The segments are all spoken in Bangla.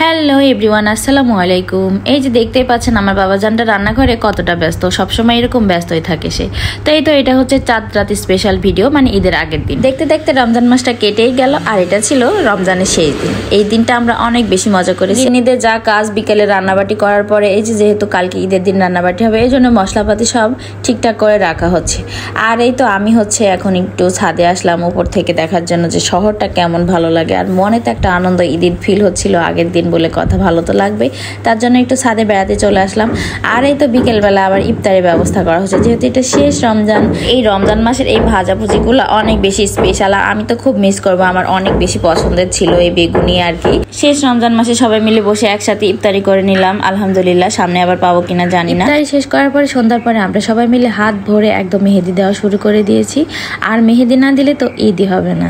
হ্যালো এভরিওয়ান, আসসালামু আলাইকুম। এই যে দেখতেই পাচ্ছেন আমার বাবাজানটা রান্নাঘরে কতটা ব্যস্ত, সবসময় এরকম ব্যস্তই থাকে সে। তো এটা হচ্ছে চাঁদ রাত স্পেশাল ভিডিও, মানে ঈদের আগের দিন। দেখতে দেখতে রমজান মাসটা কেটেই গেল, আর এটা ছিল রমজানের শেষ দিন। এই দিনটা আমরা অনেক বেশি মজা করেছি। ঈদের যা কাজ, বিকেলে রান্নাবাটি করার পরে এই যে যেহেতু কালকে ঈদের দিন রান্নাবাটি হবে, এই জন্য মশলাপাতি সব ঠিকঠাক করে রাখা হচ্ছে। আর এই তো আমি হচ্ছে এখন একটু ছাদে আসলাম উপর থেকে দেখার জন্য যে শহরটা কেমন ভালো লাগে। আর মনে তো একটা আনন্দ, ঈদের ফিল হচ্ছিল আগের দিন বলে কথা, ভালো তো লাগবে। তার জন্য একটু ছাদে বেড়াতে চলে আসলাম। আর এই তো বিকেলবেলা আবার ইফতারের ব্যবস্থা করা হচ্ছে, যেহেতু এটা শেষ রমজান। এই রমজান মাসের এই ভাজাভুজিগুলো অনেক বেশি স্পেশাল, আর আমি তো খুব মিস করবো। আমার অনেক বেশি পছন্দের ছিল এই বেগুনি আর কি। শেষ রমজান মাসে সবাই মিলে বসে একসাথে ইফতারি করে নিলাম, আলহামদুলিল্লাহ। সামনে আবার পাবো কিনা জানি না। ইফতারি শেষ করার পরে সন্ধ্যার পরে আমরা সবাই মিলে হাত ভরে একদম মেহেদি দেওয়া শুরু করে দিয়েছি। আর মেহেদি না দিলে তো ঈদই হবে না।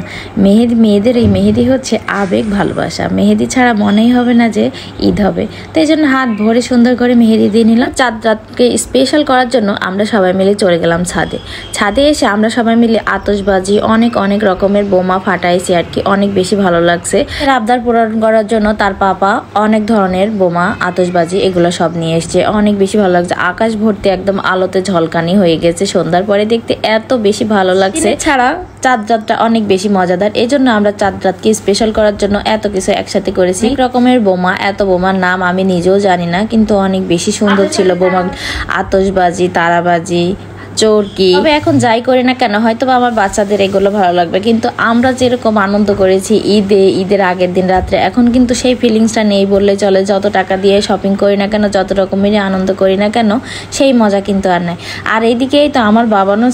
মেয়েদের এই মেহেদি হচ্ছে আবেগ, ভালোবাসা। মেহেদি ছাড়া মনেই হবে না যে ঈদ হবে। তো এই জন্য হাত ভরে সুন্দর করে মেহেদি দিয়ে নিলাম। চাঁদ রাতকে স্পেশাল করার জন্য আমরা সবাই মিলে চলে গেলাম ছাদে। ছাদে এসে আমরা সবাই মিলে আতশবাজি, অনেক রকমের বোমা ফাটাইছি আর কি। অনেক বেশি ভালো লাগছে। আবদার পূরণ করার জন্য তার পাপা অনেক ধরনের বোমা, আতশবাজি এগুলো সব নিয়ে এসছে। অনেক বেশি ভালো লাগছে। আকাশ ভর্তি একদম আলোতে ঝলকানি হয়ে গেছে। সন্ধ্যার পরে দেখতে এত বেশি ভালো লাগছে। ছাড়া চাঁদ রাতটা অনেক বেশি মজাদার। এই জন্য আমরা চাঁদ রাতকে স্পেশাল করার জন্য এত কিছু একসাথে করেছি। এক রকমের বোমা, এত বোমার নাম আমি নিজেও জানি না, কিন্তু অনেক বেশি সুন্দর ছিল বোমা, আতশবাজি, তারাবাজি, চোরকি। তবে এখন যাই করি না কেন, হয়তো আমার বাচ্চাদের এগুলো ভালো লাগবে, কিন্তু আমরা যেরকম আনন্দ করেছি ঈদের আগের দিন রাত্রে, এখন কিন্তু সেই ফিলিংসটা নেই বললে চলে। যত টাকা দিয়ে শপিং করি না কেন, যত রকমেরই আনন্দ করি না কেন, সেই মজা কিন্তু আর নাই। আর এইদিকেই তো আমার বাবানও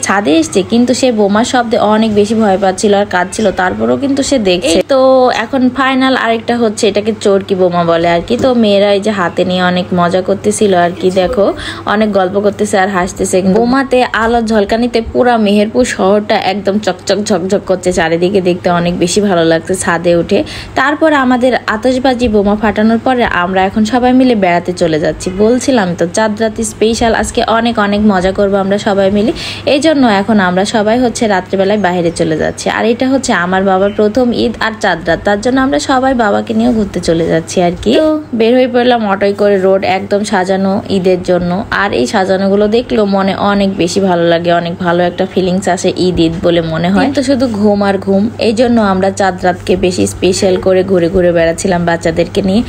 ছাদে এসছে, কিন্তু সে বোমার শব্দে অনেক বেশি ভয় পাচ্ছিল আর কাঁদছিল। তারপরেও কিন্তু সে দেখছে। তো এখন ফাইনাল আরেকটা হচ্ছে, এটাকে চোরকি বোমা বলে আর কি। তো মেয়েরা এই যে হাতে নিয়ে অনেক মজা করতেছিল আর কি। দেখো অনেক গল্প করতেছে আর হাসতেছে। বোমাতে আলোর ঝলকানিতে পুরা মেহেরপুর শহরটা একদম চকচক ঝকঝক করছে। চারিদিকে দেখতে অনেক বেশি ভালো লাগছে ছাদে উঠে। তারপর আমাদের আতশবাজি বোমা ফাটানোর পরে আমরা এখন সবাই মিলে বেড়াতে চলে যাচ্ছি। বলছিলাম তো চাঁদ রাত স্পেশাল, আজকে অনেক মজা করবো আমরা সবাই মিলে। এই জন্য এখন আমরা সবাই হচ্ছে রাত্রিবেলায় বাইরে চলে যাচ্ছি। আর এটা হচ্ছে আমার বাবার প্রথম ঈদ আর চাঁদ রাত, তার জন্য আমরা সবাই বাবাকে নিয়েও ঘুরতে চলে যাচ্ছি আর কি। তো বের হয়ে পড়লাম অটোয় করে, রোড একদম সাজানো ঈদের জন্য। আর এই সাজানোগুলো দেখলেও মনে অনেক বেশি ভালো লাগে, অনেক ভালো একটা ফিলিংস আসে। ঈদ বলে মনে হয়, তো শুধু ঘুম আর ঘুম। এই জন্য আমরা চাঁদ রাতকে বেশি স্পেশাল করে ঘুরে ঘুরে বেড়াচ্ছিলাম বাচ্চাদেরকে নিয়ে।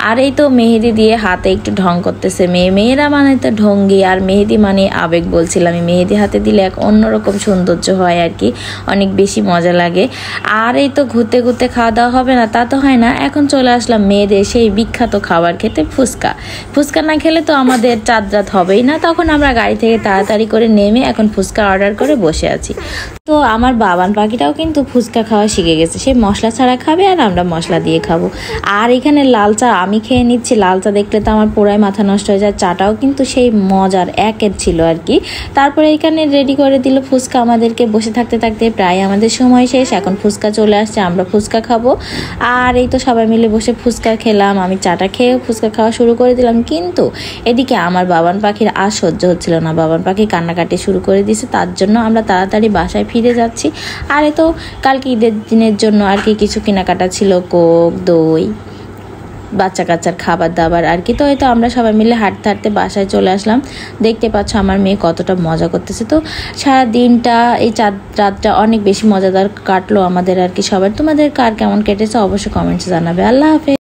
আর এই তো মেহেদি দিয়ে হাতে একটু ঢং করতেছে মেয়েরা, মানে তো ঢঙ্গি, আর মেহেদি মানে আবেগ। বলছিলাম আমি, মেহেদি হাতে দিলে এক অন্যরকম সৌন্দর্য হয় আর কি, অনেক বেশি মজা লাগে। আর এই তো ঘুরতে ঘুরতে খাওয়া দাওয়া হবে না তা তো হয় না। এখন চলে আসলাম মেয়েদের সেই বিখ্যাত খাবার খেতে, ফুচকা না খেলে তো আমাদের চাঁদ রাত হবেই না। তখন আমরা গাড়ি থেকে তাড়াতাড়ি করে নেমে এখন ফুচকা অর্ডার করে বসে আছি। তো আমার বাবান পাখিটাও কিন্তু ফুচকা খাওয়া শিখে গেছে। সে মশলা ছাড়া খাবে আর আমরা মশলা দিয়ে খাবো। আর এখানে লাল চা আমি খেয়ে নিচ্ছি। লাল চা দেখলে তো আমার পুরাই মাথা নষ্ট হয়ে যায়। চাটাও কিন্তু সেই মজার একের ছিল আর কি। তারপরে এখানে রেডি করে দিল ফুচকা আমাদেরকে। বসে থাকতে থাকতে প্রায় আমাদের সময় শেষ। এখন ফুচকা চলে আসছে, আমরা ফুচকা খাবো। আর এই তো সবাই মিলে বসে ফুচকা খেলাম। আমি চাটা খেয়ে ফুচকা খাওয়া শুরু করে দিলাম, কিন্তু এদিকে আমার বাবান পাখির আর সহ্য হচ্ছিল না। বাবান পাখি কান্নাকাটি শুরু করে দিয়েছে, তার জন্য আমরা তাড়াতাড়ি বাসায় ফিরে যাচ্ছি। আর এই তো কালকে ঈদের দিনের জন্য আর কি কিছু কেনাকাটা ছিল, কোক, দই, বাচ্চা কাচ্চার খাবার দাবার আর কি। তো হয়তো আমরা সবাই মিলে হাঁটতে হাঁটতে বাসায় চলে আসলাম। দেখতে পাচ্ছ আমার মেয়ে কতটা মজা করতেছে। তো সারা দিনটা এই চাঁদ রাতটা অনেক বেশি মজাদার কাটলো আমাদের আর কি সবার। তোমাদের কার কেমন কেটেছে অবশ্যই কমেন্টসে জানাবে। আল্লাহ হাফেজ।